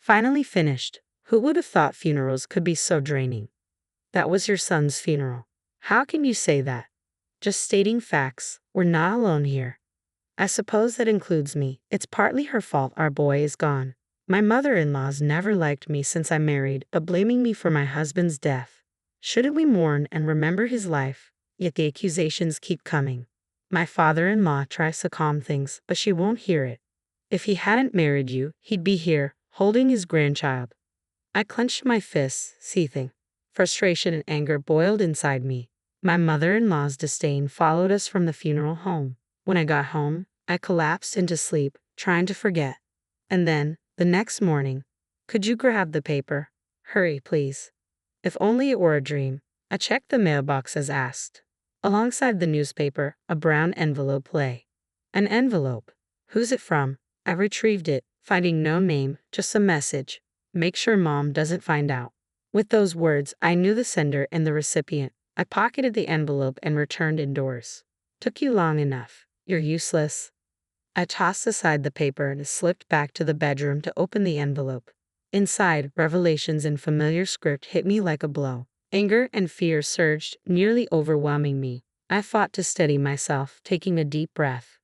Finally finished. Who would have thought funerals could be so draining? That was your son's funeral. How can you say that? Just stating facts. We're not alone here. I suppose that includes me. It's partly her fault our boy is gone. My mother-in-law's never liked me since I married, but blaming me for my husband's death. Shouldn't we mourn and remember his life? Yet the accusations keep coming. My father-in-law tries to calm things, but she won't hear it. If he hadn't married you, he'd be here, holding his grandchild. I clenched my fists, seething. Frustration and anger boiled inside me. My mother-in-law's disdain followed us from the funeral home. When I got home, I collapsed into sleep, trying to forget. And then, the next morning, could you grab the paper? Hurry, please. If only it were a dream. I checked the mailbox as asked. Alongside the newspaper, a brown envelope lay. An envelope. Who's it from? I retrieved it, finding no name, just a message. Make sure Mom doesn't find out. With those words, I knew the sender and the recipient. I pocketed the envelope and returned indoors. Took you long enough. You're useless. I tossed aside the paper and slipped back to the bedroom to open the envelope. Inside, revelations in familiar script hit me like a blow. Anger and fear surged, nearly overwhelming me. I fought to steady myself, taking a deep breath.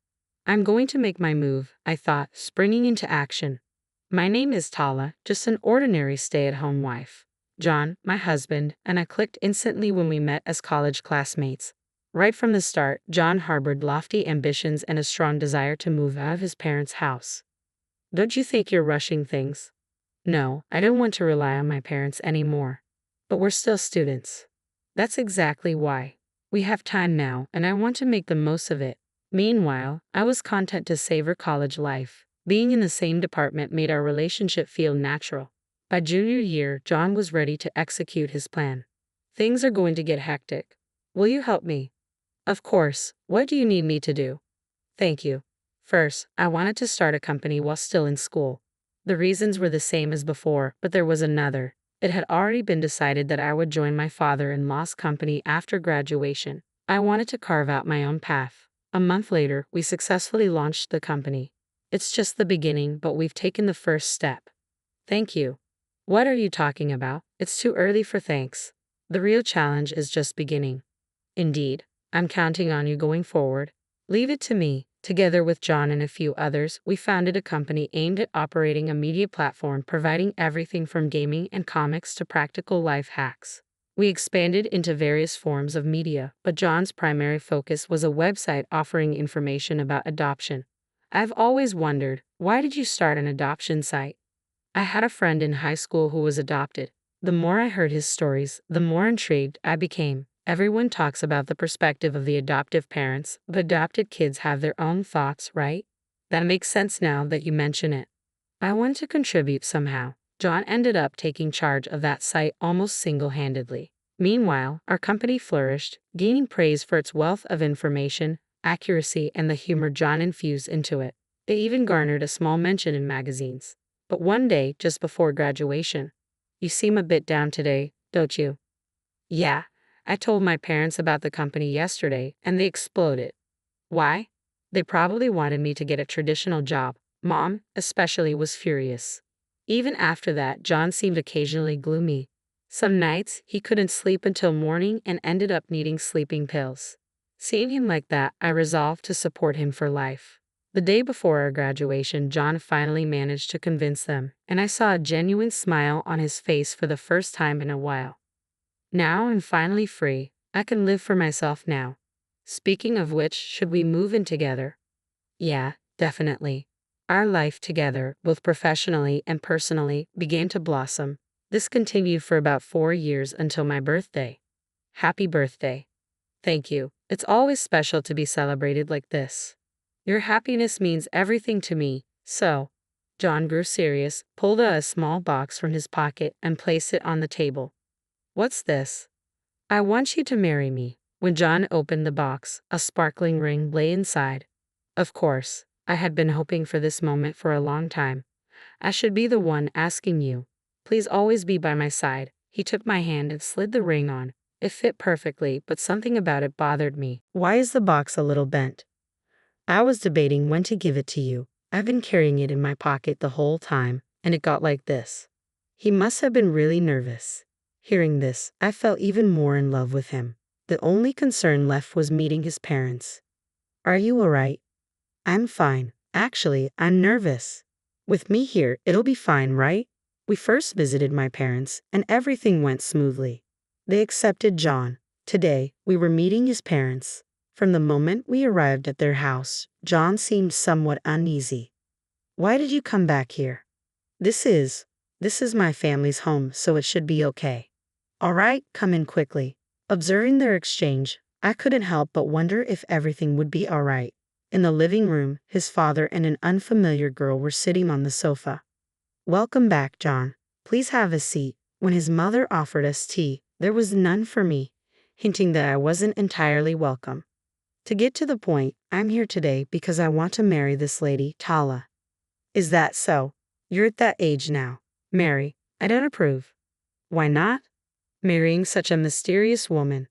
I'm going to make my move, I thought, springing into action. My name is Tala, just an ordinary stay-at-home wife. John, my husband, and I clicked instantly when we met as college classmates. Right from the start, John harbored lofty ambitions and a strong desire to move out of his parents' house. Don't you think you're rushing things? No, I don't want to rely on my parents anymore. But we're still students. That's exactly why. We have time now, and I want to make the most of it. Meanwhile, I was content to savor college life. Being in the same department made our relationship feel natural. By junior year, John was ready to execute his plan. Things are going to get hectic. Will you help me? Of course. What do you need me to do? Thank you. First, I wanted to start a company while still in school. The reasons were the same as before, but there was another. It had already been decided that I would join my father-in-law's company after graduation. I wanted to carve out my own path. A month later, we successfully launched the company. It's just the beginning, but we've taken the first step. Thank you. What are you talking about? It's too early for thanks. The real challenge is just beginning. Indeed, I'm counting on you going forward. Leave it to me. Together with John and a few others, we founded a company aimed at operating a media platform providing everything from gaming and comics to practical life hacks. We expanded into various forms of media, but John's primary focus was a website offering information about adoption. I've always wondered, why did you start an adoption site? I had a friend in high school who was adopted. The more I heard his stories, the more intrigued I became. Everyone talks about the perspective of the adoptive parents, but adopted kids have their own thoughts, right? That makes sense now that you mention it. I want to contribute somehow. John ended up taking charge of that site almost single-handedly. Meanwhile, our company flourished, gaining praise for its wealth of information, accuracy, and the humor John infused into it. It even garnered a small mention in magazines. But one day, just before graduation, you seem a bit down today, don't you? Yeah. I told my parents about the company yesterday, and they exploded. Why? They probably wanted me to get a traditional job. Mom, especially, was furious. Even after that, John seemed occasionally gloomy. Some nights, he couldn't sleep until morning and ended up needing sleeping pills. Seeing him like that, I resolved to support him for life. The day before our graduation, John finally managed to convince them, and I saw a genuine smile on his face for the first time in a while. Now I'm finally free. I can live for myself now. Speaking of which, should we move in together? Yeah, definitely. Our life together, both professionally and personally, began to blossom. This continued for about 4 years until my birthday. Happy birthday. Thank you. It's always special to be celebrated like this. Your happiness means everything to me, so. John grew serious, pulled a small box from his pocket, and placed it on the table. What's this? I want you to marry me. When John opened the box, a sparkling ring lay inside. Of course, I had been hoping for this moment for a long time. I should be the one asking you. Please always be by my side. He took my hand and slid the ring on. It fit perfectly, but something about it bothered me. Why is the box a little bent? I was debating when to give it to you. I've been carrying it in my pocket the whole time. and it got like this. He must have been really nervous. Hearing this, I fell even more in love with him. The only concern left was meeting his parents. Are you alright? I'm fine. Actually, I'm nervous. With me here, it'll be fine, right? We first visited my parents, and everything went smoothly. They accepted John. Today, we were meeting his parents. From the moment we arrived at their house, John seemed somewhat uneasy. Why did you come back here? This is my family's home, so it should be okay. All right, come in quickly. Observing their exchange, I couldn't help but wonder if everything would be all right. In the living room, his father and an unfamiliar girl were sitting on the sofa. Welcome back, John. Please have a seat. When his mother offered us tea, there was none for me, hinting that I wasn't entirely welcome. To get to the point, I'm here today because I want to marry this lady, Tala. Is that so? You're at that age now. Mary, I don't approve. Why not? Marrying such a mysterious woman.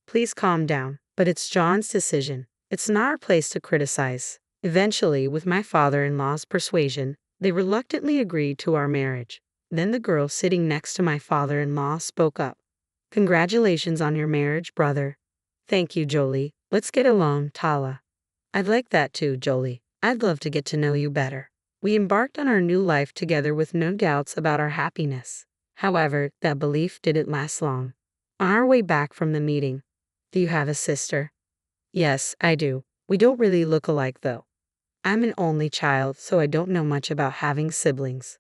Please calm down, but it's John's decision. It's not our place to criticize. Eventually, with my father-in-law's persuasion, they reluctantly agreed to our marriage. Then the girl sitting next to my father-in-law spoke up. Congratulations on your marriage, brother. Thank you, Jolie. Let's get along, Tala. I'd like that too, Jolie. I'd love to get to know you better. We embarked on our new life together with no doubts about our happiness. However, that belief didn't last long. On our way back from the meeting, do you have a sister? Yes, I do. We don't really look alike though. I'm an only child, so I don't know much about having siblings.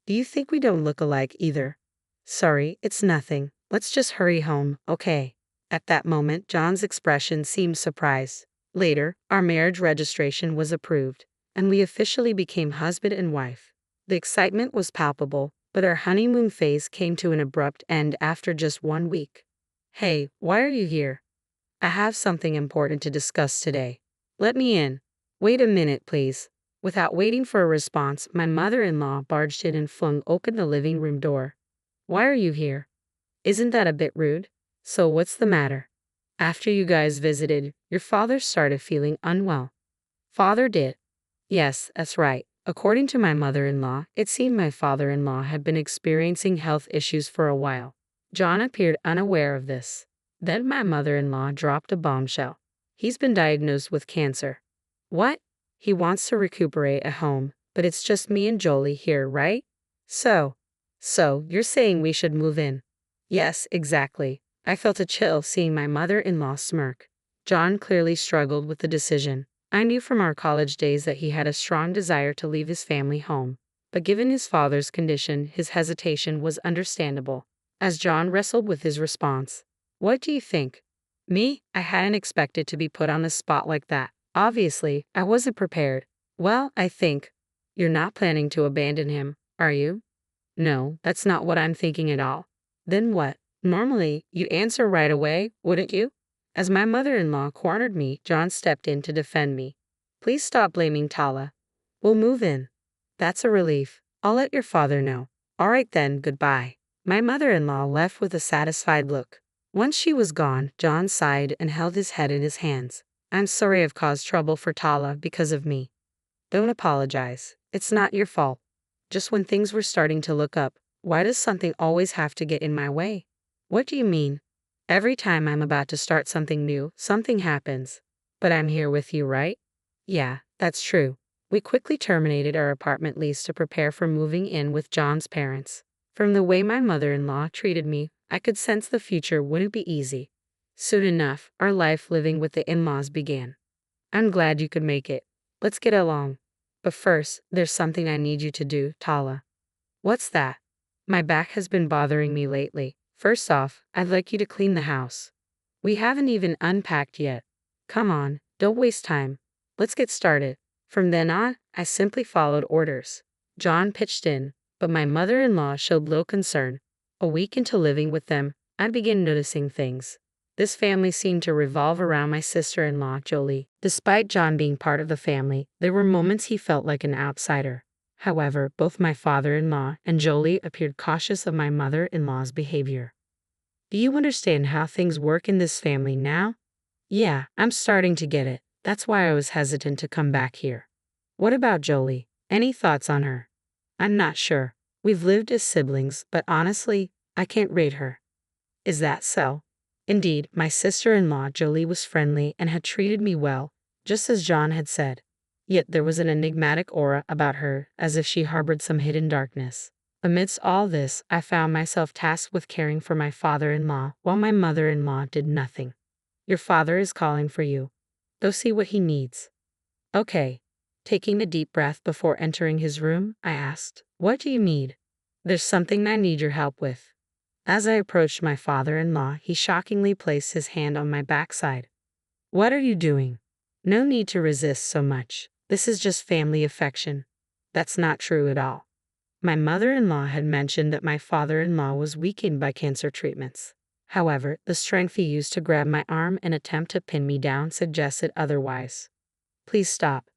Do you think we don't look alike either? Sorry, it's nothing. Let's just hurry home, okay? At that moment, John's expression seemed surprised. Later, our marriage registration was approved, and we officially became husband and wife. The excitement was palpable, but our honeymoon phase came to an abrupt end after just 1 week. Hey, why are you here? I have something important to discuss today. Let me in. Wait a minute, please. Without waiting for a response, my mother-in-law barged in and flung open the living room door. Why are you here? Isn't that a bit rude? So what's the matter? After you guys visited, your father started feeling unwell. Father did? Yes, that's right. According to my mother-in-law, it seemed my father-in-law had been experiencing health issues for a while. John appeared unaware of this. Then my mother-in-law dropped a bombshell. He's been diagnosed with cancer. What? He wants to recuperate at home, but it's just me and Jolie here, right? So you're saying we should move in? Yes, exactly. I felt a chill seeing my mother-in-law smirk. John clearly struggled with the decision. I knew from our college days that he had a strong desire to leave his family home, but given his father's condition, his hesitation was understandable. As John wrestled with his response, what do you think? Me? I hadn't expected to be put on the spot like that. Obviously, I wasn't prepared. Well, I think. You're not planning to abandon him, are you? No, that's not what I'm thinking at all. Then what? Normally, you'd answer right away, wouldn't you? As my mother-in-law cornered me, John stepped in to defend me. Please stop blaming Tala. We'll move in. That's a relief. I'll let your father know. All right then, goodbye. My mother-in-law left with a satisfied look. Once she was gone, John sighed and held his head in his hands. I'm sorry I've caused trouble for Tala because of me. Don't apologize. It's not your fault. Just when things were starting to look up, why does something always have to get in my way? What do you mean? Every time I'm about to start something new, something happens. But I'm here with you, right? Yeah, that's true. We quickly terminated our apartment lease to prepare for moving in with John's parents. From the way my mother-in-law treated me, I could sense the future wouldn't be easy. Soon enough, our life living with the in-laws began. I'm glad you could make it. Let's get along. But first, there's something I need you to do, Tala. What's that? My back has been bothering me lately. First off, I'd like you to clean the house. We haven't even unpacked yet. Come on, don't waste time. Let's get started. From then on, I simply followed orders. John pitched in, but my mother-in-law showed little concern. A week into living with them, I began noticing things. This family seemed to revolve around my sister-in-law, Jolie. Despite John being part of the family, there were moments he felt like an outsider. However, both my father-in-law and Jolie appeared cautious of my mother-in-law's behavior. Do you understand how things work in this family now? Yeah, I'm starting to get it. That's why I was hesitant to come back here. What about Jolie? Any thoughts on her? I'm not sure. We've lived as siblings, but honestly, I can't rate her. Is that so? Indeed, my sister-in-law Jolie was friendly and had treated me well, just as John had said. Yet there was an enigmatic aura about her, as if she harbored some hidden darkness. Amidst all this, I found myself tasked with caring for my father-in-law, while my mother-in-law did nothing. Your father is calling for you. Go see what he needs. Okay. Taking a deep breath before entering his room, I asked, "What do you need?" "There's something I need your help with." As I approached my father-in-law, he shockingly placed his hand on my backside. "What are you doing?" "No need to resist so much. This is just family affection." "That's not true at all." My mother-in-law had mentioned that my father-in-law was weakened by cancer treatments. However, the strength he used to grab my arm and attempt to pin me down suggested otherwise. "Please stop.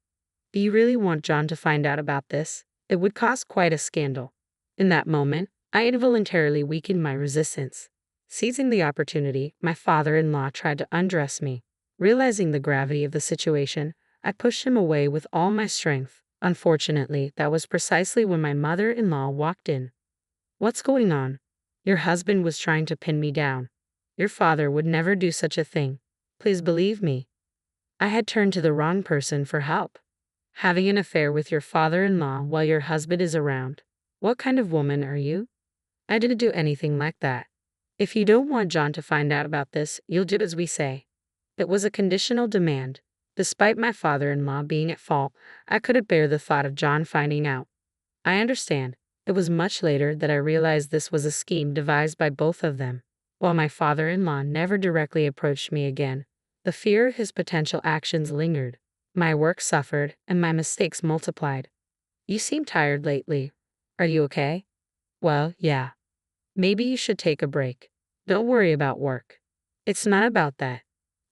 Do you really want John to find out about this? It would cause quite a scandal." In that moment, I involuntarily weakened my resistance. Seizing the opportunity, my father-in-law tried to undress me. Realizing the gravity of the situation, I pushed him away with all my strength. Unfortunately, that was precisely when my mother-in-law walked in. "What's going on?" "Your husband was trying to pin me down." "Your father would never do such a thing. Please believe me." I had turned to the wrong person for help. Having an affair with your father-in-law while your husband is around. What kind of woman are you? I didn't do anything like that. If you don't want John to find out about this, you'll do as we say. It was a conditional demand. Despite my father-in-law being at fault, I couldn't bear the thought of John finding out. I understand. It was much later that I realized this was a scheme devised by both of them. While my father-in-law never directly approached me again, the fear of his potential actions lingered. My work suffered, and my mistakes multiplied. "You seem tired lately. Are you okay?" "Well, yeah. Maybe you should take a break. Don't worry about work." "It's not about that.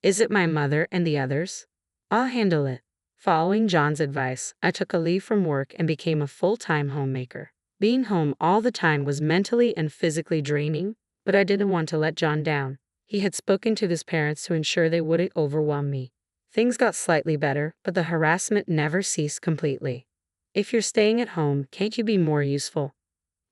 Is it my mother and the others?" "I'll handle it." Following John's advice, I took a leave from work and became a full-time homemaker. Being home all the time was mentally and physically draining, but I didn't want to let John down. He had spoken to his parents to ensure they wouldn't overwhelm me. Things got slightly better, but the harassment never ceased completely. "If you're staying at home, can't you be more useful?"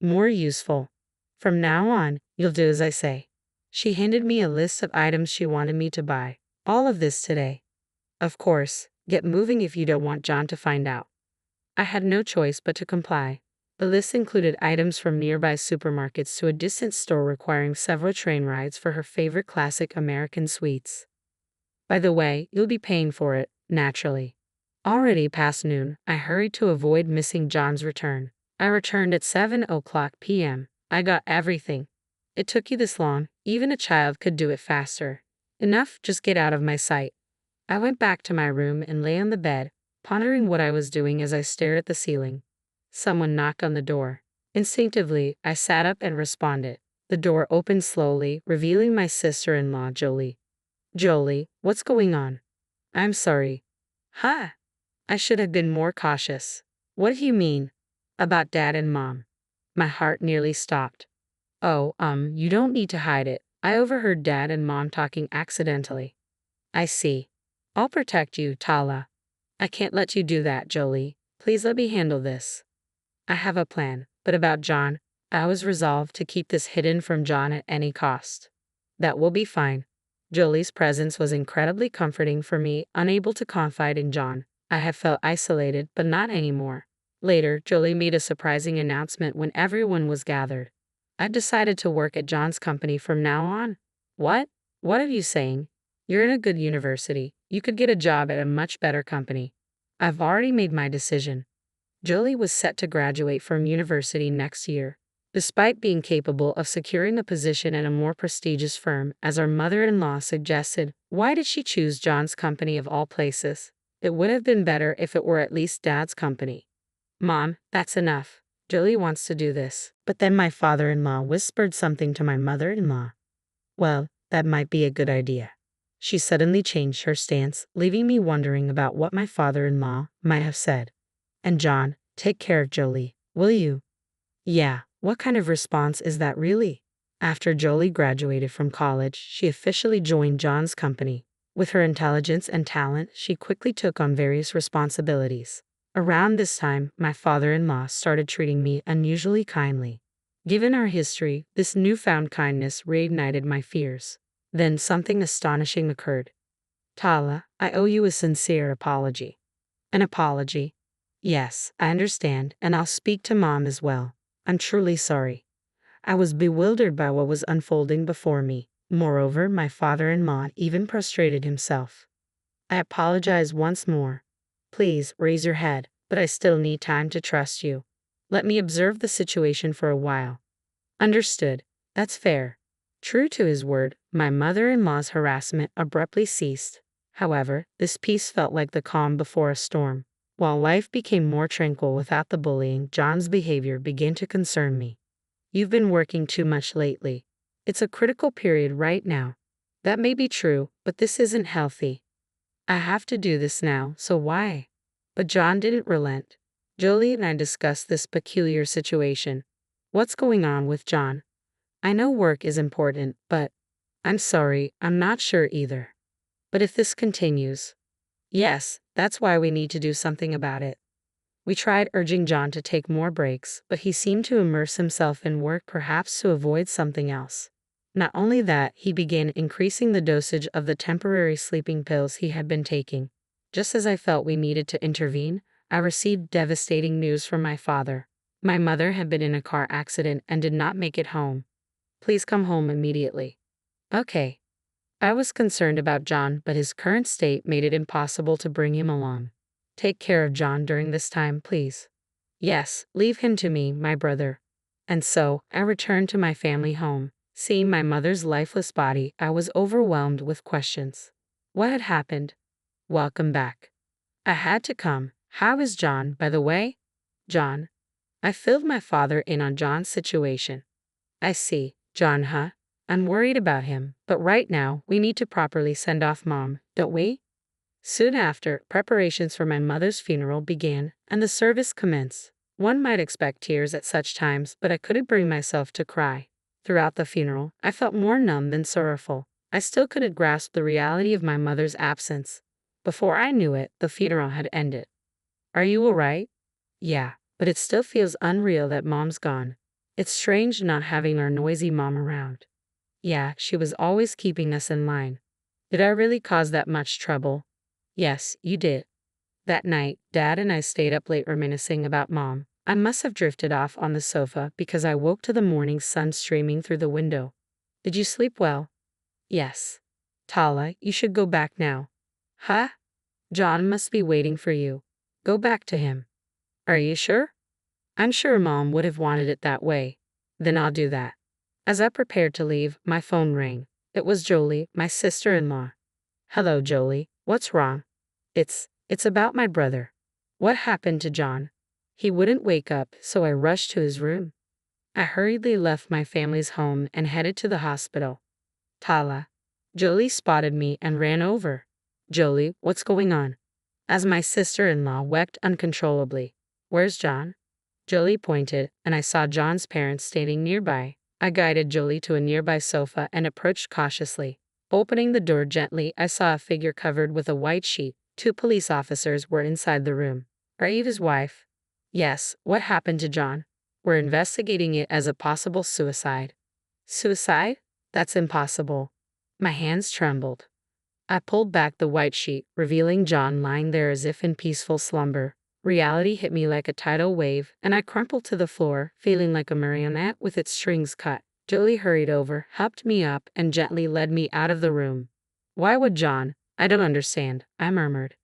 "More useful. From now on, you'll do as I say." She handed me a list of items she wanted me to buy. "All of this today." "Of course. Get moving if you don't want John to find out." I had no choice but to comply. The list included items from nearby supermarkets to a distant store requiring several train rides for her favorite classic American sweets. "By the way, you'll be paying for it, naturally." Already past noon, I hurried to avoid missing John's return. I returned at 7:00 p.m. "I got everything." "It took you this long? Even a child could do it faster." "Enough, just get out of my sight." I went back to my room and lay on the bed, pondering what I was doing as I stared at the ceiling. Someone knocked on the door. Instinctively, I sat up and responded. The door opened slowly, revealing my sister-in-law, Jolie. "Jolie, what's going on?" "I'm sorry." "Huh? I should have been more cautious." "What do you mean?" "About Dad and Mom." My heart nearly stopped. "Oh, you don't need to hide it. I overheard Dad and Mom talking accidentally." "I see. I'll protect you, Tala." "I can't let you do that, Jolie. Please let me handle this." "I have a plan, but about John, I was resolved to keep this hidden from John at any cost." "That will be fine." Jolie's presence was incredibly comforting for me, unable to confide in John. I have felt isolated, but not anymore. Later, Jolie made a surprising announcement when everyone was gathered. "I've decided to work at John's company from now on." "What? What are you saying?" "You're in a good university. You could get a job at a much better company." "I've already made my decision." Jolie was set to graduate from university next year. Despite being capable of securing a position at a more prestigious firm, as our mother-in-law suggested, why did she choose John's company of all places? It would have been better if it were at least Dad's company. "Mom, that's enough. Jolie wants to do this." But then my father-in-law whispered something to my mother-in-law. "Well, that might be a good idea." She suddenly changed her stance, leaving me wondering about what my father-in-law might have said. "And John, take care of Jolie, will you?" "Yeah, what kind of response is that really?" After Jolie graduated from college, she officially joined John's company. With her intelligence and talent, she quickly took on various responsibilities. Around this time, my father-in-law started treating me unusually kindly. Given our history, this newfound kindness reignited my fears. Then something astonishing occurred. Tala, I owe you a sincere apology. An apology? Yes, I understand, and I'll speak to Mom as well. I'm truly sorry. I was bewildered by what was unfolding before me. Moreover, my father-in-law even prostrated himself. I apologize once more. Please raise your head, but I still need time to trust you. Let me observe the situation for a while. Understood. That's fair. True to his word, my mother-in-law's harassment abruptly ceased. However, this peace felt like the calm before a storm. While life became more tranquil without the bullying, John's behavior began to concern me. You've been working too much lately. It's a critical period right now. That may be true, but this isn't healthy. I have to do this now, so why? But John didn't relent. Jolie and I discussed this peculiar situation. What's going on with John? I know work is important, but I'm sorry, I'm not sure either. But if this continues, yes, that's why we need to do something about it. We tried urging John to take more breaks, but he seemed to immerse himself in work, perhaps to avoid something else. Not only that, he began increasing the dosage of the temporary sleeping pills he had been taking. Just as I felt we needed to intervene, I received devastating news from my father. My mother had been in a car accident and did not make it home. Please come home immediately. Okay. I was concerned about John, but his current state made it impossible to bring him along. Take care of John during this time, please. Yes, leave him to me, my brother. And so, I returned to my family home. Seeing my mother's lifeless body, I was overwhelmed with questions. What had happened? Welcome back. I had to come. How is John, by the way? John. I filled my father in on John's situation. I see. John, huh? I'm worried about him, but right now, we need to properly send off Mom, don't we? Soon after, preparations for my mother's funeral began, and the service commenced. One might expect tears at such times, but I couldn't bring myself to cry. Throughout the funeral, I felt more numb than sorrowful. I still couldn't grasp the reality of my mother's absence. Before I knew it, the funeral had ended. Are you all right? Yeah, but it still feels unreal that Mom's gone. It's strange not having our noisy mom around. Yeah, she was always keeping us in line. Did I really cause that much trouble? Yes, you did. That night, Dad and I stayed up late reminiscing about Mom. I must have drifted off on the sofa because I woke to the morning sun streaming through the window. Did you sleep well? Yes. Tala, you should go back now. Huh? John must be waiting for you. Go back to him. Are you sure? I'm sure Mom would have wanted it that way. Then I'll do that. As I prepared to leave, my phone rang. It was Jolie, my sister-in-law. Hello, Jolie. What's wrong? It's about my brother. What happened to John? He wouldn't wake up, so I rushed to his room. I hurriedly left my family's home and headed to the hospital. Tala. Jolie spotted me and ran over. Jolie, what's going on? As my sister-in-law wept uncontrollably. Where's John? Jolie pointed, and I saw John's parents standing nearby. I guided Jolie to a nearby sofa and approached cautiously. Opening the door gently, I saw a figure covered with a white sheet. 2 police officers were inside the room. Are you his wife? Yes. What happened to John? We're investigating it as a possible suicide. Suicide? That's impossible. My hands trembled. I pulled back the white sheet, revealing John lying there as if in peaceful slumber. Reality hit me like a tidal wave, and I crumpled to the floor, feeling like a marionette with its strings cut. Jolie hurried over, helped me up, and gently led me out of the room. Why would John? I don't understand, I murmured.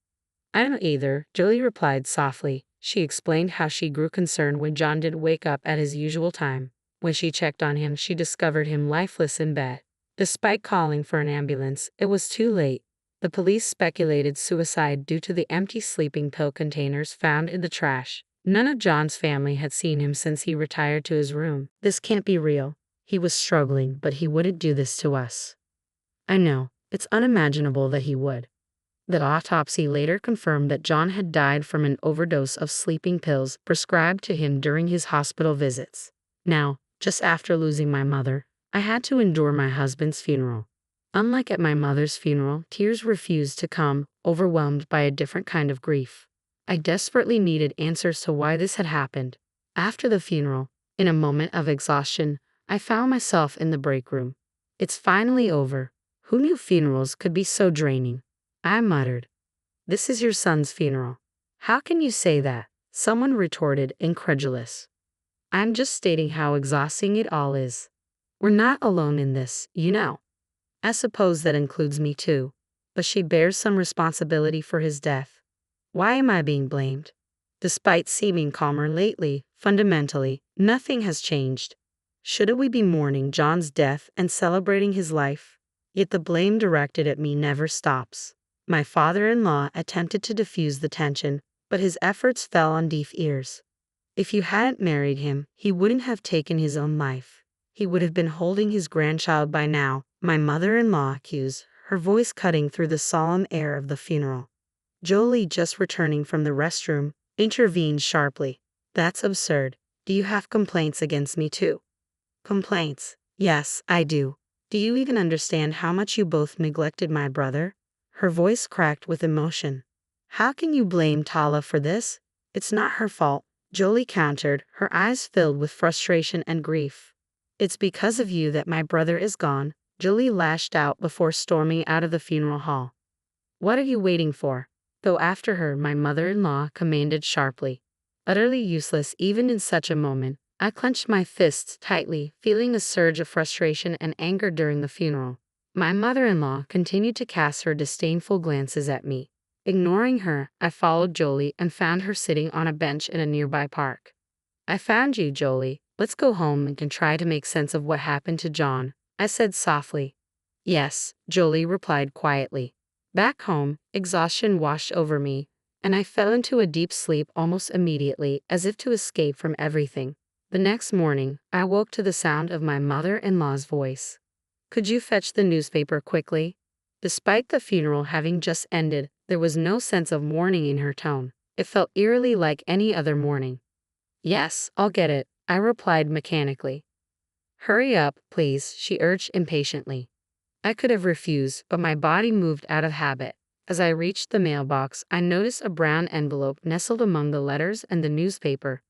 I don't either, Jolie replied softly. She explained how she grew concerned when John didn't wake up at his usual time. When she checked on him, she discovered him lifeless in bed. Despite calling for an ambulance, it was too late. The police speculated suicide due to the empty sleeping pill containers found in the trash. None of John's family had seen him since he retired to his room. This can't be real. He was struggling, but he wouldn't do this to us. I know. It's unimaginable that he would. The autopsy later confirmed that John had died from an overdose of sleeping pills prescribed to him during his hospital visits. Now, just after losing my mother, I had to endure my husband's funeral. Unlike at my mother's funeral, tears refused to come, overwhelmed by a different kind of grief. I desperately needed answers to why this had happened. After the funeral, in a moment of exhaustion, I found myself in the break room. It's finally over. Who knew funerals could be so draining? I muttered. This is your son's funeral. How can you say that? Someone retorted, incredulous. I'm just stating how exhausting it all is. We're not alone in this, you know. I suppose that includes me too. But she bears some responsibility for his death. Why am I being blamed? Despite seeming calmer lately, fundamentally, nothing has changed. Shouldn't we be mourning John's death and celebrating his life? Yet the blame directed at me never stops. My father-in-law attempted to diffuse the tension, but his efforts fell on deaf ears. If you hadn't married him, he wouldn't have taken his own life. He would have been holding his grandchild by now, my mother-in-law accused, her voice cutting through the solemn air of the funeral. Jolie, just returning from the restroom, intervened sharply. That's absurd. Do you have complaints against me too? Complaints? Yes, I do. Do you even understand how much you both neglected my brother? Her voice cracked with emotion. How can you blame Tala for this? It's not her fault, Jolie countered, her eyes filled with frustration and grief. It's because of you that my brother is gone, Jolie lashed out before storming out of the funeral hall. What are you waiting for? Go after her, my mother-in-law commanded sharply. Utterly useless even in such a moment, I clenched my fists tightly, feeling a surge of frustration and anger during the funeral. My mother-in-law continued to cast her disdainful glances at me. Ignoring her, I followed Jolie and found her sitting on a bench in a nearby park. I found you, Jolie. Let's go home and try to make sense of what happened to John, I said softly. Yes, Jolie replied quietly. Back home, exhaustion washed over me, and I fell into a deep sleep almost immediately, as if to escape from everything. The next morning, I woke to the sound of my mother-in-law's voice. Could you fetch the newspaper quickly? Despite the funeral having just ended, there was no sense of mourning in her tone. It felt eerily like any other morning. Yes, I'll get it, I replied mechanically. Hurry up, please, she urged impatiently. I could have refused, but my body moved out of habit. As I reached the mailbox, I noticed a brown envelope nestled among the letters and the newspaper.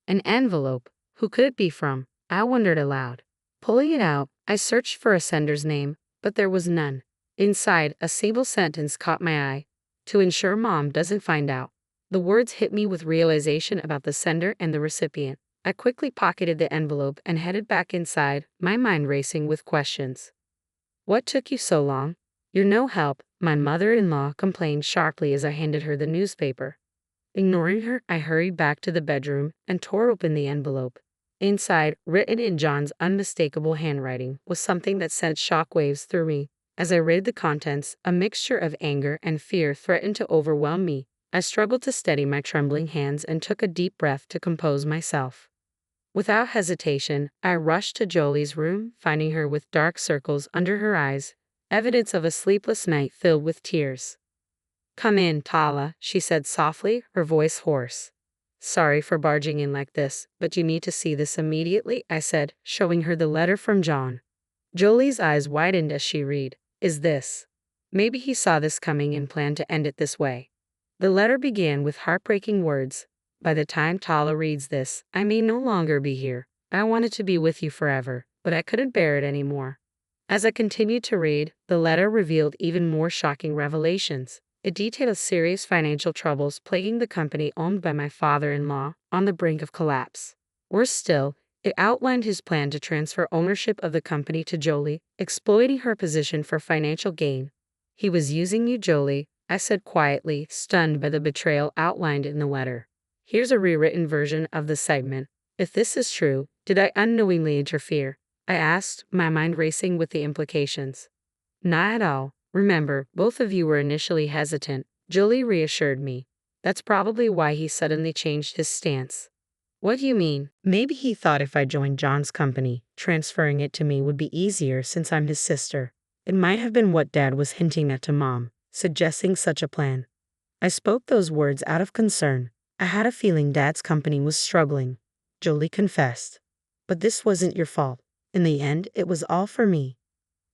An envelope? Who could it be from? I wondered aloud. Pulling it out, I searched for a sender's name, but there was none. Inside, a single sentence caught my eye. To ensure Mom doesn't find out. The words hit me with realization about the sender and the recipient. I quickly pocketed the envelope and headed back inside, my mind racing with questions. What took you so long? You're no help, my mother-in-law complained sharply as I handed her the newspaper. Ignoring her, I hurried back to the bedroom and tore open the envelope. Inside, written in John's unmistakable handwriting, was something that sent shockwaves through me. As I read the contents, a mixture of anger and fear threatened to overwhelm me. I struggled to steady my trembling hands and took a deep breath to compose myself. Without hesitation, I rushed to Jolie's room, finding her with dark circles under her eyes, evidence of a sleepless night filled with tears. Come in, Tala, she said softly, her voice hoarse. Sorry for barging in like this, but you need to see this immediately, I said, showing her the letter from John. Jolie's eyes widened as she read. Is this? Maybe he saw this coming and planned to end it this way. The letter began with heartbreaking words. By the time Tala reads this, I may no longer be here. I wanted to be with you forever, but I couldn't bear it anymore. As I continued to read, the letter revealed even more shocking revelations. It detailed serious financial troubles plaguing the company owned by my father-in-law, on the brink of collapse. Worse still, it outlined his plan to transfer ownership of the company to Jolie, exploiting her position for financial gain. He was using you, Jolie, I said quietly, stunned by the betrayal outlined in the letter. Here's a rewritten version of the segment. If this is true, did I unknowingly interfere? I asked, my mind racing with the implications. Not at all. Remember, both of you were initially hesitant, Jolie reassured me. That's probably why he suddenly changed his stance. What do you mean? Maybe he thought if I joined John's company, transferring it to me would be easier since I'm his sister. It might have been what Dad was hinting at to Mom, suggesting such a plan. I spoke those words out of concern. I had a feeling Dad's company was struggling, Jolie confessed. But this wasn't your fault. In the end, it was all for me.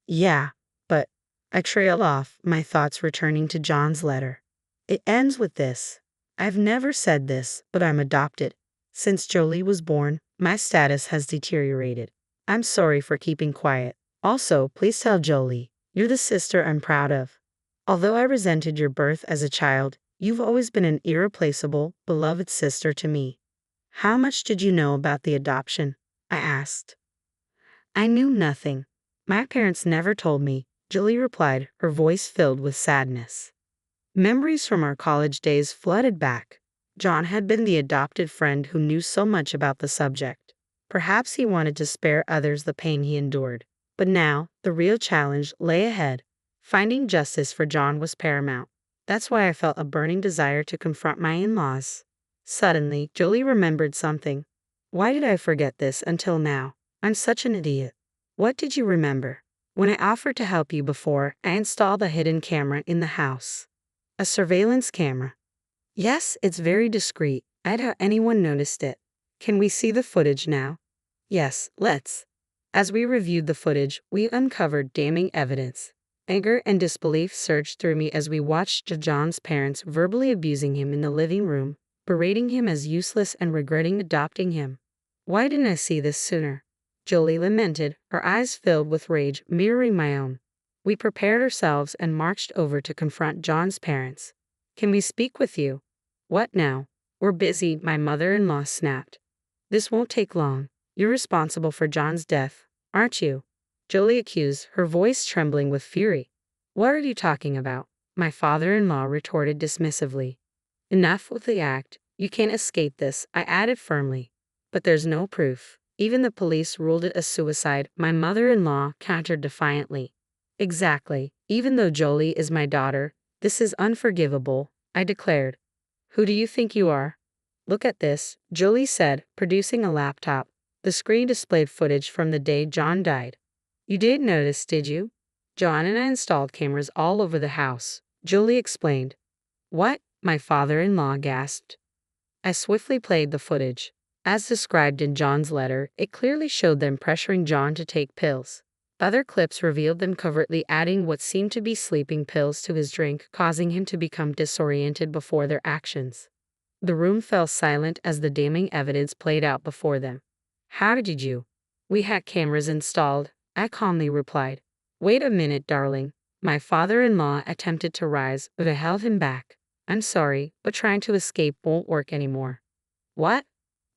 Yeah, but I trailed off, my thoughts returning to John's letter. It ends with this. I've never said this, but I'm adopted. Since Jolie was born, my status has deteriorated. I'm sorry for keeping quiet. Also, please tell Jolie, you're the sister I'm proud of. Although I resented your birth as a child, you've always been an irreplaceable, beloved sister to me. How much did you know about the adoption? I asked. I knew nothing. My parents never told me, Jolie replied, her voice filled with sadness. Memories from our college days flooded back. John had been the adopted friend who knew so much about the subject. Perhaps he wanted to spare others the pain he endured. But now, the real challenge lay ahead. Finding justice for John was paramount. That's why I felt a burning desire to confront my in-laws. Suddenly, Jolie remembered something. Why did I forget this until now? I'm such an idiot. What did you remember? When I offered to help you before, I installed a hidden camera in the house. A surveillance camera. Yes, it's very discreet. I doubt anyone noticed it. Can we see the footage now? Yes, let's. As we reviewed the footage, we uncovered damning evidence. Anger and disbelief surged through me as we watched John's parents verbally abusing him in the living room, berating him as useless and regretting adopting him. Why didn't I see this sooner? Jolie lamented, her eyes filled with rage, mirroring my own. We prepared ourselves and marched over to confront John's parents. Can we speak with you? What now? We're busy, my mother-in-law snapped. This won't take long. You're responsible for John's death, aren't you? Jolie accused, her voice trembling with fury. What are you talking about? My father-in-law retorted dismissively. Enough with the act. You can't escape this, I added firmly. But there's no proof. Even the police ruled it a suicide, my mother-in-law countered defiantly. Exactly. Even though Jolie is my daughter, this is unforgivable, I declared. Who do you think you are? Look at this, Jolie said, producing a laptop. The screen displayed footage from the day John died. You did notice, did you? John and I installed cameras all over the house, Jolie explained. What? My father-in-law gasped. I swiftly played the footage. As described in John's letter, it clearly showed them pressuring John to take pills. Other clips revealed them covertly adding what seemed to be sleeping pills to his drink, causing him to become disoriented before their actions. The room fell silent as the damning evidence played out before them. How did you? We had cameras installed, I calmly replied. Wait a minute, darling. My father-in-law attempted to rise, but I held him back. I'm sorry, but trying to escape won't work anymore. What?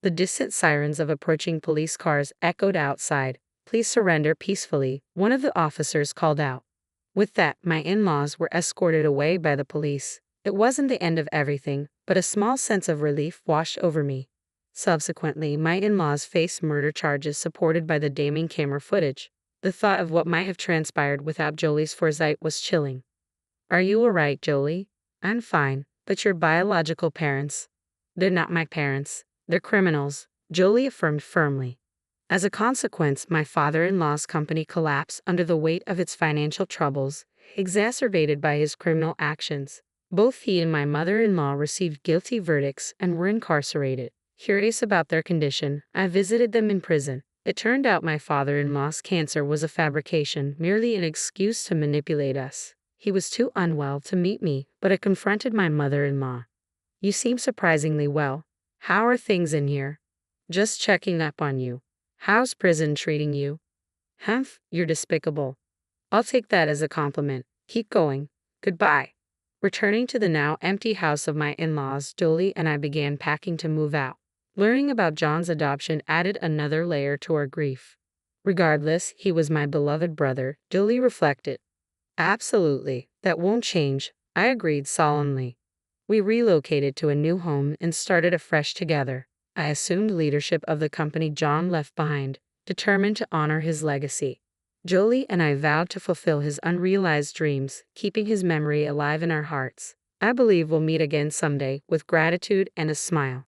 The distant sirens of approaching police cars echoed outside. Please surrender peacefully, one of the officers called out. With that, my in-laws were escorted away by the police. It wasn't the end of everything, but a small sense of relief washed over me. Subsequently, my in-laws faced murder charges supported by the damning camera footage. The thought of what might have transpired without Jolie's foresight was chilling. Are you all right, Jolie? I'm fine, but your biological parents? They're not my parents. They're criminals, Jolie affirmed firmly. As a consequence, my father-in-law's company collapsed under the weight of its financial troubles, exacerbated by his criminal actions. Both he and my mother-in-law received guilty verdicts and were incarcerated. Curious about their condition, I visited them in prison. It turned out my father-in-law's cancer was a fabrication, merely an excuse to manipulate us. He was too unwell to meet me, but I confronted my mother-in-law. You seem surprisingly well. How are things in here? Just checking up on you. How's prison treating you? Humph, you're despicable. I'll take that as a compliment. Keep going. Goodbye. Returning to the now empty house of my in-laws, Jolie and I began packing to move out. Learning about John's adoption added another layer to our grief. Regardless, he was my beloved brother, Jolie reflected. Absolutely, that won't change, I agreed solemnly. We relocated to a new home and started afresh together. I assumed leadership of the company John left behind, determined to honor his legacy. Jolie and I vowed to fulfill his unrealized dreams, keeping his memory alive in our hearts. I believe we'll meet again someday with gratitude and a smile.